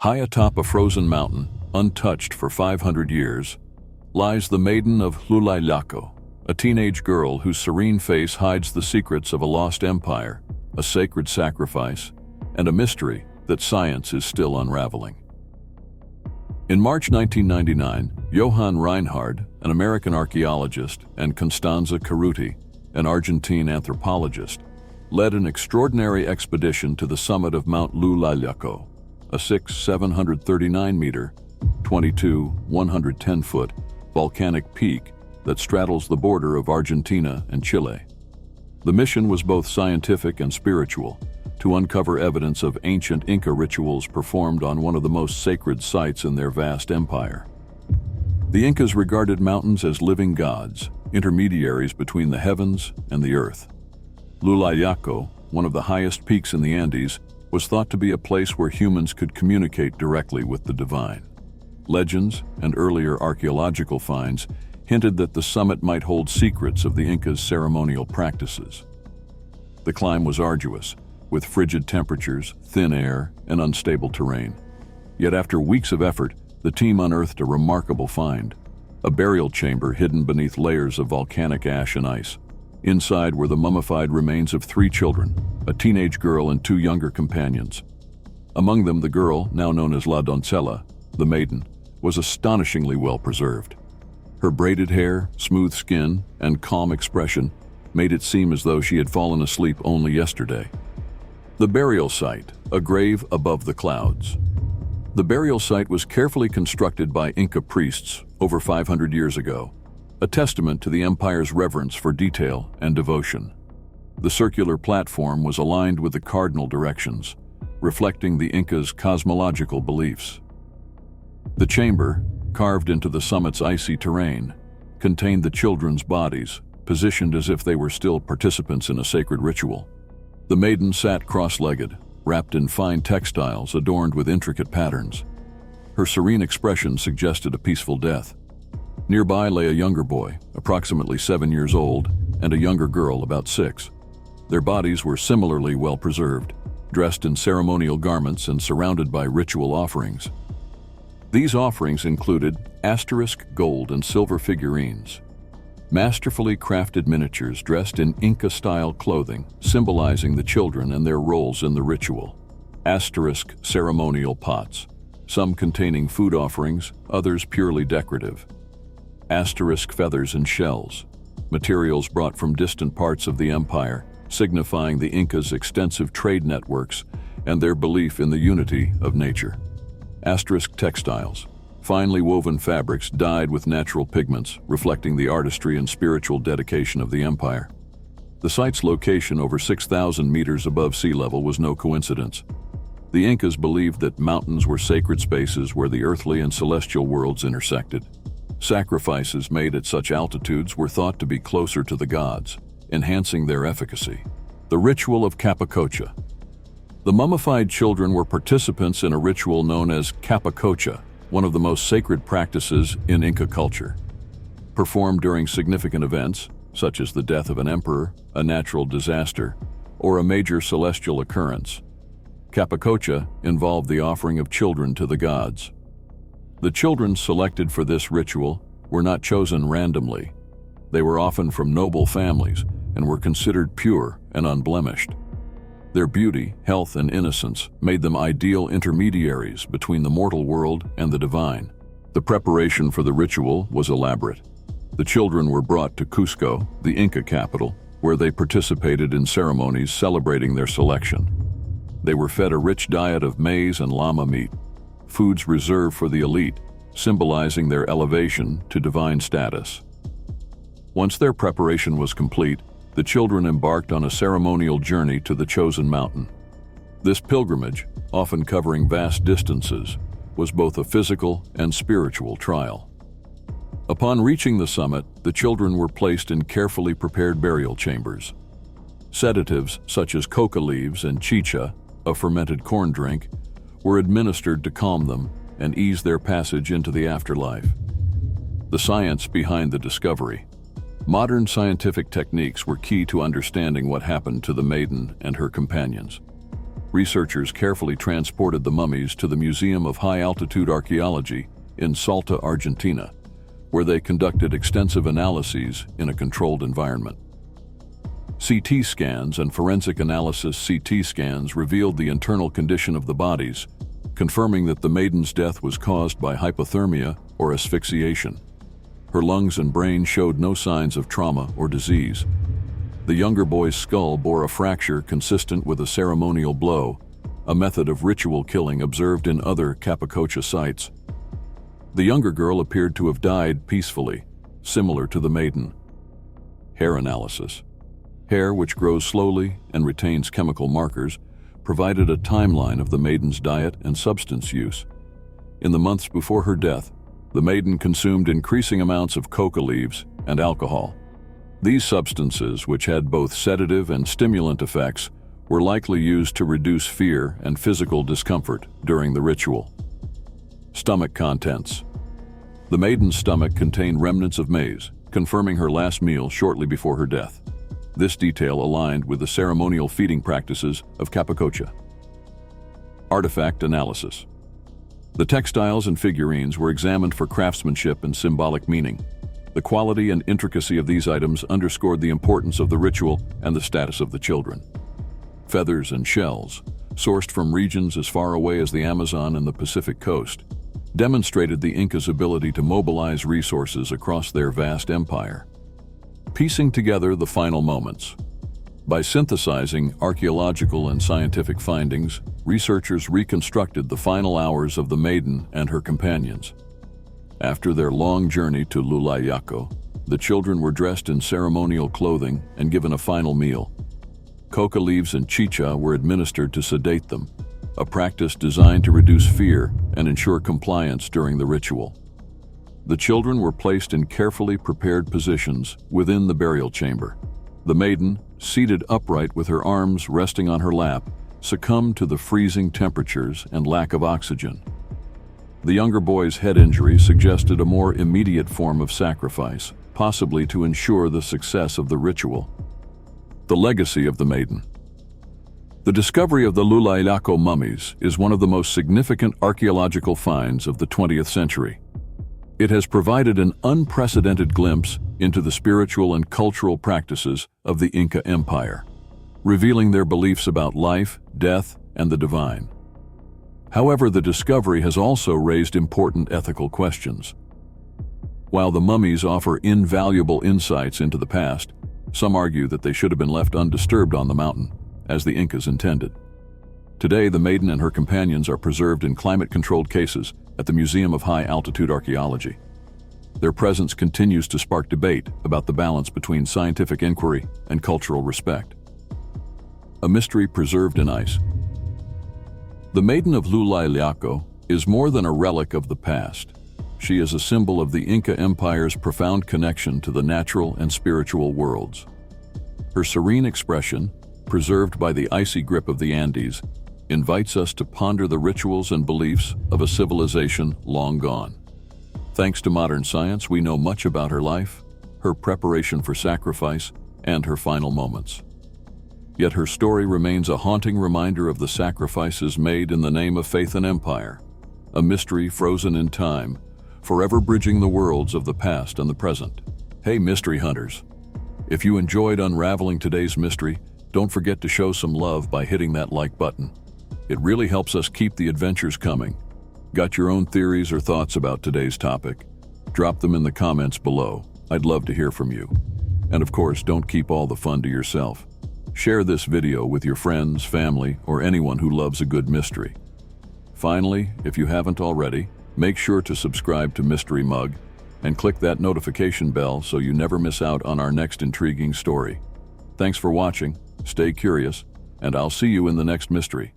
High atop a frozen mountain, untouched for 500 years, lies the Maiden of Llullaillaco, a teenage girl whose serene face hides the secrets of a lost empire, a sacred sacrifice, and a mystery that science is still unraveling. In March 1999, Johan Reinhard, an American archaeologist, and Constanza Ceruti, an Argentine anthropologist, led an extraordinary expedition to the summit of Mount Llullaillaco, a 739-meter, 110-foot volcanic peak that straddles the border of Argentina and Chile. The mission was both scientific and spiritual, to uncover evidence of ancient Inca rituals performed on one of the most sacred sites in their vast empire. The Incas regarded mountains as living gods, intermediaries between the heavens and the earth. Llullaillaco, one of the highest peaks in the Andes, was thought to be a place where humans could communicate directly with the divine. Legends and earlier archaeological finds hinted that the summit might hold secrets of the Incas' ceremonial practices. The climb was arduous, with frigid temperatures, thin air, and unstable terrain. Yet after weeks of effort, the team unearthed a remarkable find: a burial chamber hidden beneath layers of volcanic ash and ice. Inside were the mummified remains of 3 children, a teenage girl and 2 younger companions. Among them, the girl, now known as La Doncella, the Maiden, was astonishingly well preserved. Her braided hair, smooth skin, and calm expression made it seem as though she had fallen asleep only yesterday. The burial site, a grave above the clouds. The burial site was carefully constructed by Inca priests over 500 years ago, a testament to the empire's reverence for detail and devotion. The circular platform was aligned with the cardinal directions, reflecting the Incas' cosmological beliefs. The chamber, carved into the summit's icy terrain, contained the children's bodies, positioned as if they were still participants in a sacred ritual. The Maiden sat cross-legged, wrapped in fine textiles adorned with intricate patterns. Her serene expression suggested a peaceful death. Nearby lay a younger boy, approximately 7 years old, and a younger girl, about 6. Their bodies were similarly well preserved, dressed in ceremonial garments and surrounded by ritual offerings. These offerings included asterisk gold and silver figurines, masterfully crafted miniatures dressed in Inca-style clothing, symbolizing the children and their roles in the ritual, asterisk ceremonial pots, some containing food offerings, others purely decorative, asterisk feathers and shells, materials brought from distant parts of the empire, signifying the Incas' extensive trade networks and their belief in the unity of nature. Asterisk textiles, finely woven fabrics dyed with natural pigments, reflecting the artistry and spiritual dedication of the empire. The site's location over 6,000 meters above sea level was no coincidence. The Incas believed that mountains were sacred spaces where the earthly and celestial worlds intersected. Sacrifices made at such altitudes were thought to be closer to the gods, enhancing their efficacy. The ritual of Capacocha. The mummified children were participants in a ritual known as Capacocha, one of the most sacred practices in Inca culture. Performed during significant events, such as the death of an emperor, a natural disaster, or a major celestial occurrence, Capacocha involved the offering of children to the gods. The children selected for this ritual were not chosen randomly. They were often from noble families and were considered pure and unblemished. Their beauty, health, and innocence made them ideal intermediaries between the mortal world and the divine. The preparation for the ritual was elaborate. The children were brought to Cusco, the Inca capital, where they participated in ceremonies celebrating their selection. They were fed a rich diet of maize and llama meat, foods reserved for the elite, symbolizing their elevation to divine status. Once their preparation was complete, the children embarked on a ceremonial journey to the chosen mountain. This pilgrimage, often covering vast distances, was both a physical and spiritual trial. Upon reaching the summit, the children were placed in carefully prepared burial chambers. Sedatives such as coca leaves and chicha, a fermented corn drink, were administered to calm them and ease their passage into the afterlife. The science behind the discovery. Modern scientific techniques were key to understanding what happened to the Maiden and her companions. researchers carefully transported the mummies to the Museum of High-Altitude Archaeology in Salta, Argentina, where they conducted extensive analyses in a controlled environment. CT scans and forensic analysis CT scans revealed the internal condition of the bodies, confirming that the maiden's death was caused by hypothermia or asphyxiation. Her lungs and brain showed no signs of trauma or disease. The younger boy's skull bore a fracture consistent with a ceremonial blow, a method of ritual killing observed in other Capacocha sites. The younger girl appeared to have died peacefully, similar to the maiden. Hair analysis. Hair, which grows slowly and retains chemical markers, provided a timeline of the maiden's diet and substance use. In the months before her death, the maiden consumed increasing amounts of coca leaves and alcohol. These substances, which had both sedative and stimulant effects, were likely used to reduce fear and physical discomfort during the ritual. Stomach contents. The maiden's stomach contained remnants of maize, confirming her last meal shortly before her death. This detail aligned with the ceremonial feeding practices of Capacocha. Artifact analysis. The textiles and figurines were examined for craftsmanship and symbolic meaning. The quality and intricacy of these items underscored the importance of the ritual and the status of the children. Feathers and shells, sourced from regions as far away as the Amazon and the Pacific coast, demonstrated the Incas' ability to mobilize resources across their vast empire. Piecing together the final moments. By synthesizing archaeological and scientific findings, researchers reconstructed the final hours of the maiden and her companions. After their long journey to Llullaillaco, the children were dressed in ceremonial clothing and given a final meal. Coca leaves and chicha were administered to sedate them, a practice designed to reduce fear and ensure compliance during the ritual. The children were placed in carefully prepared positions within the burial chamber. The maiden, seated upright with her arms resting on her lap, succumbed to the freezing temperatures and lack of oxygen. The younger boy's head injury suggested a more immediate form of sacrifice, possibly to ensure the success of the ritual. The legacy of the maiden. The discovery of the Llullaillaco mummies is one of the most significant archaeological finds of the 20th century. It has provided an unprecedented glimpse into the spiritual and cultural practices of the Inca Empire, revealing their beliefs about life, death, and the divine. However, the discovery has also raised important ethical questions. While the mummies offer invaluable insights into the past, some argue that they should have been left undisturbed on the mountain, as the Incas intended. Today, the maiden and her companions are preserved in climate-controlled cases at the Museum of High-Altitude Archaeology. Their presence continues to spark debate about the balance between scientific inquiry and cultural respect. A mystery preserved in ice. The Maiden of Llullaillaco is more than a relic of the past. She is a symbol of the Inca Empire's profound connection to the natural and spiritual worlds. Her serene expression, preserved by the icy grip of the Andes, invites us to ponder the rituals and beliefs of a civilization long gone. Thanks to modern science, we know much about her life, her preparation for sacrifice, and her final moments. Yet her story remains a haunting reminder of the sacrifices made in the name of faith and empire, a mystery frozen in time, forever bridging the worlds of the past and the present. Hey, mystery hunters! If you enjoyed unraveling today's mystery, don't forget to show some love by hitting that like button. It really helps us keep the adventures coming. Got your own theories or thoughts about today's topic? Drop them in the comments below. I'd love to hear from you. And of course, don't keep all the fun to yourself. Share this video with your friends, family, or anyone who loves a good mystery. Finally, if you haven't already, make sure to subscribe to Mystery Mug and click that notification bell so you never miss out on our next intriguing story. Thanks for watching, stay curious, and I'll see you in the next mystery.